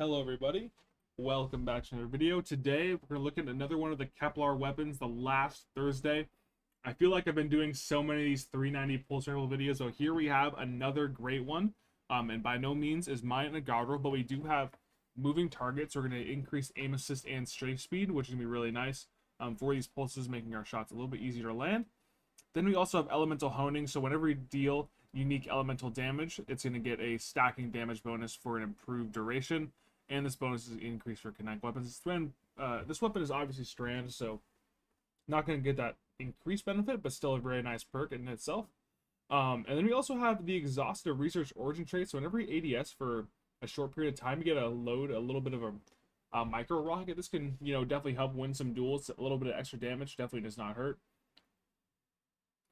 Hello everybody, welcome back to another video. Today we're going to look at another one of the Kevlar weapons, the last Thursday. I feel like I've been doing so many of these 390 pulse rifle videos, so here we have another great one. And by no means is mine a Gauntlet, but we do have moving targets. We're going to increase aim assist and strafe speed, which is going to be really nice for these pulses, making our shots a little bit easier to land. Then we also have elemental honing, so whenever we deal unique elemental damage, it's going to get a stacking damage bonus for an improved duration. And this bonus is increased for kinetic weapons. This weapon is obviously strand, so not going to get that increased benefit, but still a very nice perk in itself. And then we also have the exhaustive research origin trait. So whenever you ADS for a short period of time, you get a little bit of a micro rocket. This can, definitely help win some duels. A little bit of extra damage definitely does not hurt.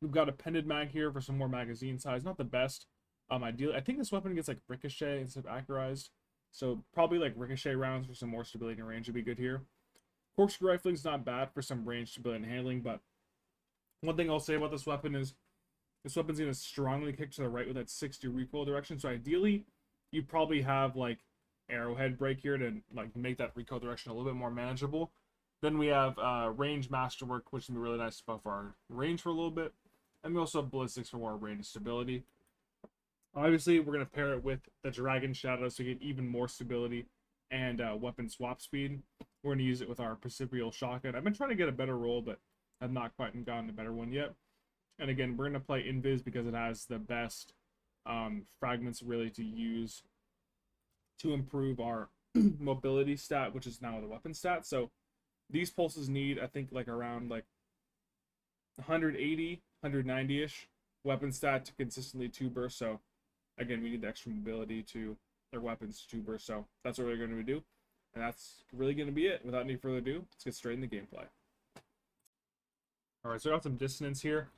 We've got a pendant mag here for some more magazine size. Not the best. Ideally, I think this weapon gets like ricochet instead of accurized. So probably like ricochet rounds for some more stability and range would be good here. Corkscrew rifling is not bad for some range, stability, and handling, but one thing I'll say about this weapon is this weapon's going to strongly kick to the right with that 60 recoil direction. So ideally, you probably have like arrowhead break here to like make that recoil direction a little bit more manageable. Then we have range masterwork, which can be really nice to buff our range for a little bit. And we also have ballistics for more range stability. Obviously, we're going to pair it with the Dragon Shadow so you get even more stability and weapon swap speed. We're going to use it with our Precipitable Shotgun. I've been trying to get a better roll, but I've not quite gotten a better one yet. And again, we're going to play Invis because it has the best fragments really to use to improve our mobility stat, which is now the weapon stat. So these pulses need, I think, like around like 180, 190-ish weapon stat to consistently 2-burst. So again, we need the extra mobility to their weapons to 2-burst. So that's what we're going to do. And that's really going to be it. Without any further ado, let's get straight into gameplay. Alright, so I got some dissonance here.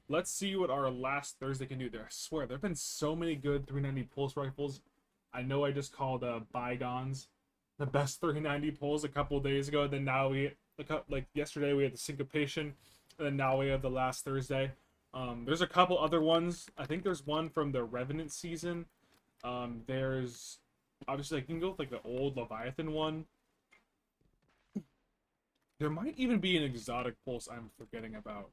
Let's see what our last Thursday can do there. I swear, there have been so many good 390 pulse rifles. I know I just called Bygones the best 390 pulls a couple days ago. Then now like yesterday we had the Syncopation. And then now we have the last Thursday. There's a couple other ones. I think there's one from the Revenant season. There's obviously I can go with like the old Leviathan one. There might even be an exotic pulse I'm forgetting about.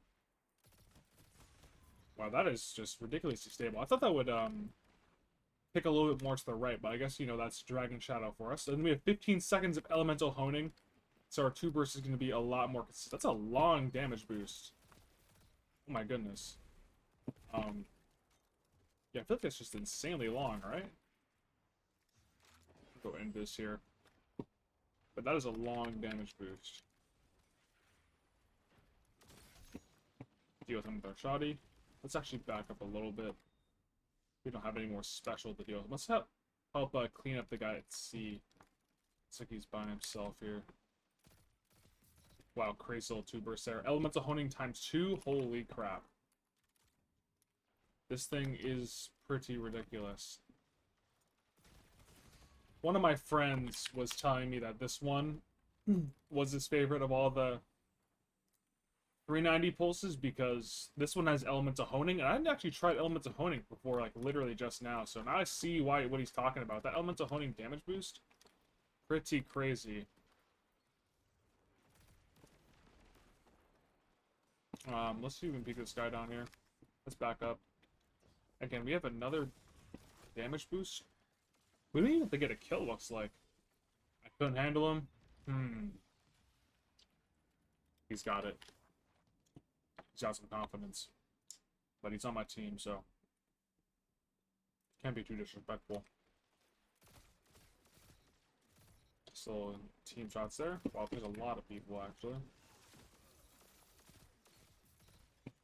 Wow, that is just ridiculously stable. I thought that would pick a little bit more to the right, but I guess that's Dragon Shadow for us. And then we have 15 seconds of elemental honing. So our 2-burst is going to be a lot more consistent. That's a long damage boost. Oh my goodness. Yeah, I feel like that's just insanely long, right? Go end this here. But that is a long damage boost. Deal with him with our shoddy. Let's actually back up a little bit. We don't have any more special to deal with. Let's help clean up the guy at sea. Looks like he's by himself here. Wow, crazy little 2-burst there. Elemental honing ×2. Holy crap. This thing is pretty ridiculous. One of my friends was telling me that this one was his favorite of all the 390 pulses because this one has elemental honing, and I hadn't actually tried elemental honing before, like literally just now. So now I see what he's talking about. That elemental honing damage boost, pretty crazy. Let's see if we can peek this guy down here. Let's back up. Again, we have another damage boost. We didn't even have to get a kill, looks like. I couldn't handle him. He's got it. He's got some confidence. But he's on my team, so can't be too disrespectful. So team shots there. Wow, there's a lot of people actually.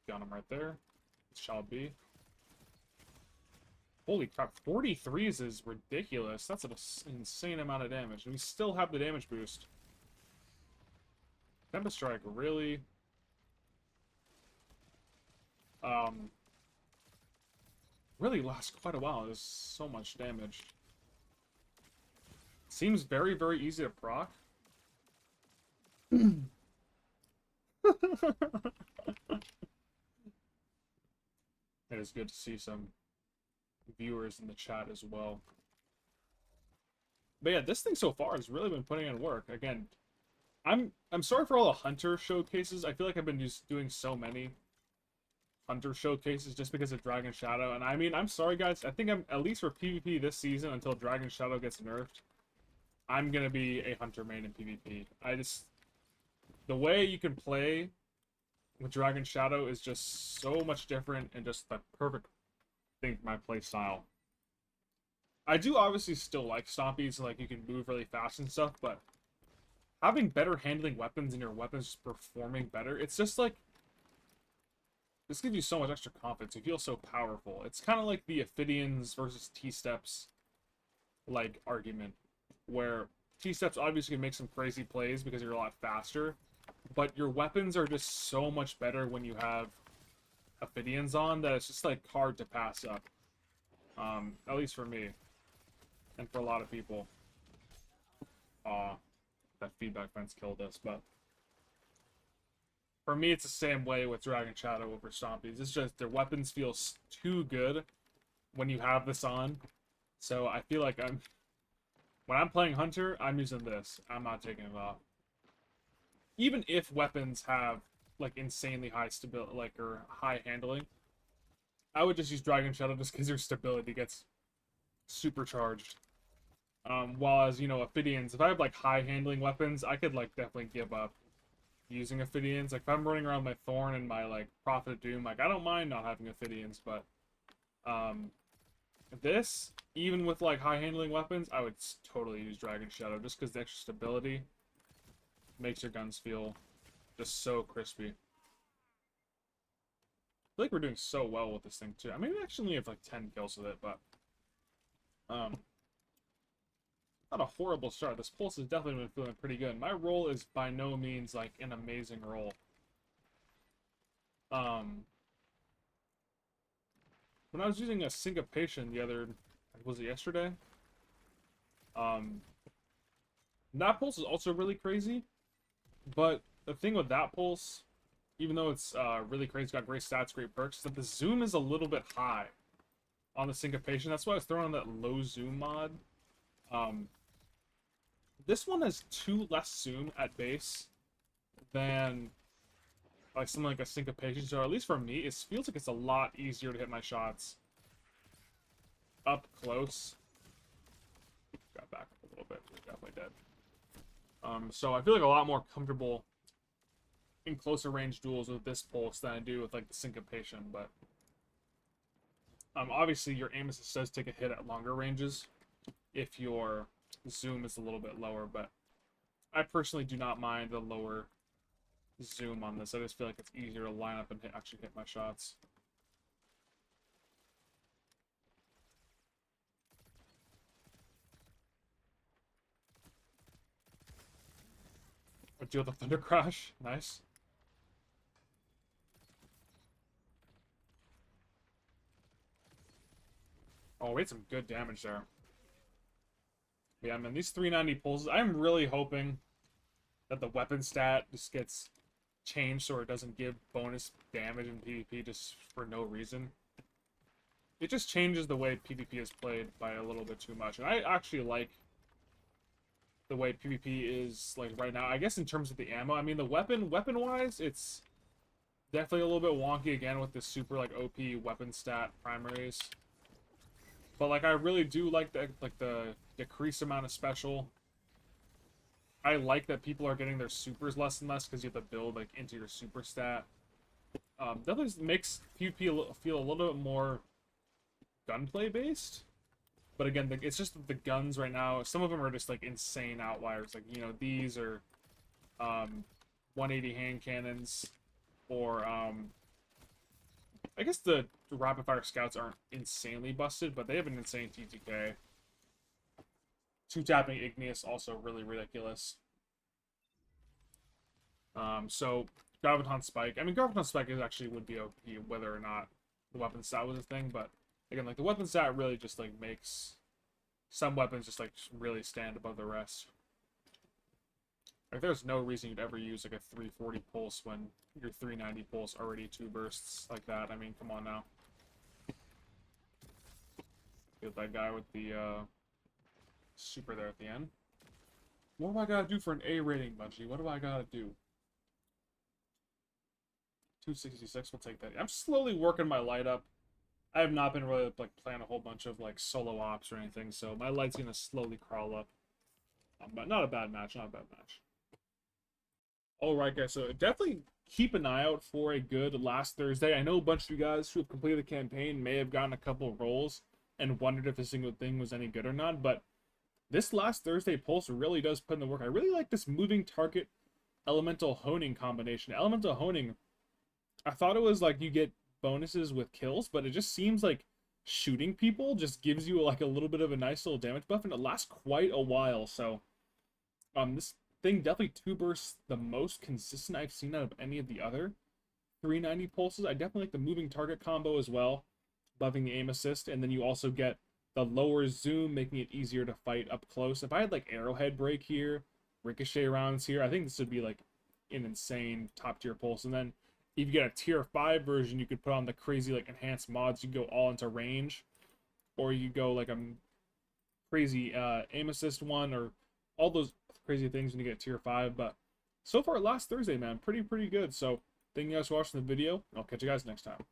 Got him right there. Shall be. Holy crap, 43s is ridiculous. That's an insane amount of damage. And we still have the damage boost. Tempest Strike really... really lasts quite a while. There's so much damage. Seems very, very easy to proc. It is good to see some viewers in the chat as well. But yeah, this thing so far has really been putting in work. Again, I'm sorry for all the hunter showcases. I feel like I've been just doing so many hunter showcases just because of Dragon Shadow. And I mean, I'm sorry guys. I think I'm at least for PvP this season until Dragon Shadow gets nerfed. I'm gonna be a hunter main in PvP. The way you can play with Dragon Shadow is just so much different and just the perfect thing for my play style. I do obviously still like stompies, like you can move really fast and stuff, but having better handling weapons and your weapons just performing better, it's just like this gives you so much extra confidence. You feel so powerful. It's kind of like the Ophidians versus T-Steps like argument, where T-Steps obviously can make some crazy plays because you're a lot faster, but your weapons are just so much better when you have Ophidians on that it's just like hard to pass up. At least for me, and for a lot of people. That feedback fence killed us, but for me, it's the same way with Dragon Shadow over Stompies. It's just their weapons feel too good when you have this on. So I feel like when I'm playing Hunter, I'm using this. I'm not taking it off. Even if weapons have like insanely high stability, like or high handling, I would just use Dragon Shadow just because your stability gets supercharged. While as you know, Ophidians, if I have like high handling weapons, I could like definitely give up using Ophidians. Like if I'm running around my Thorn and my like Prophet of Doom, like I don't mind not having Ophidians, but um, this even with like high handling weapons, I would totally use Dragon Shadow just because the extra stability makes your guns feel just so crispy. I feel like we're doing so well with this thing too. I mean, we actually only have like 10 kills with it, but um, not a horrible start. This pulse has definitely been feeling pretty good. My roll is by no means like an amazing roll. When I was using a syncopation was it yesterday? Um, that pulse is also really crazy, but the thing with that pulse, even though it's really crazy, got great stats, great perks, is that the zoom is a little bit high on the syncopation. That's why I was throwing on that low zoom mod. This one has 2 less zoom at base than like something like a syncopation. So at least for me, it feels like it's a lot easier to hit my shots up close. Got back up a little bit. We're definitely dead. So I feel like a lot more comfortable in closer range duels with this pulse than I do with like the syncopation. But obviously your aim assist does take a hit at longer ranges if your zoom is a little bit lower. But I personally do not mind the lower zoom on this. I just feel like it's easier to line up and actually hit my shots. Or deal the Thunder Crash. Nice. Oh, we had some good damage there. Yeah, man, these 390 pulses, I'm really hoping that the weapon stat just gets changed so it doesn't give bonus damage in PvP just for no reason. It just changes the way PvP is played by a little bit too much. And I actually like the way PvP is like right now. I guess in terms of the ammo, I mean the weapon-wise, it's definitely a little bit wonky again with the super like OP weapon stat primaries. But like I really do like the decreased amount of special. I like that people are getting their supers less and less because you have to build like into your super stat. Definitely makes PvP feel a little bit more gunplay based. But again, it's just the guns right now. Some of them are just like insane outliers. Like you know these are 180 hand cannons, or I guess the rapid fire scouts aren't insanely busted, but they have an insane TTK. 2-tapping Igneous also really ridiculous. So Graviton Spike. I mean, Graviton Spike would be OP whether or not the weapon stat was a thing, but again, like the weapon stat really just like makes some weapons just like really stand above the rest. Like there's no reason you'd ever use like a 340 pulse when your 390 pulse already 2 bursts like that. I mean, come on now. Get that guy with the super there at the end. What do I gotta do for an A rating, Bungie? What do I gotta do? 266, we'll take that. I'm slowly working my light up. I have not been really like playing a whole bunch of like solo ops or anything, so my light's gonna slowly crawl up. But not a bad match, not a bad match. Alright guys, so definitely keep an eye out for a good last Thursday. I know a bunch of you guys who have completed the campaign may have gotten a couple rolls and wondered if a single thing was any good or not, but this last Thursday pulse really does put in the work. I really like this moving target elemental honing combination. Elemental honing, I thought it was like you get bonuses with kills, but it just seems like shooting people just gives you like a little bit of a nice little damage buff, and it lasts quite a while. So this thing definitely 2 bursts the most consistent I've seen out of any of the other 390 pulses. I definitely like the moving target combo as well, buffing the aim assist, and then you also get the lower zoom, making it easier to fight up close. If I had like arrowhead break here, ricochet rounds here, I think this would be like an insane top tier pulse. And then if you get a tier 5 version, you could put on the crazy like enhanced mods. You go all into range, or you go like a crazy aim assist one, or all those crazy things when you get tier 5. But so far last Thursday, man, pretty good. So thank you guys for watching the video. I'll catch you guys next time.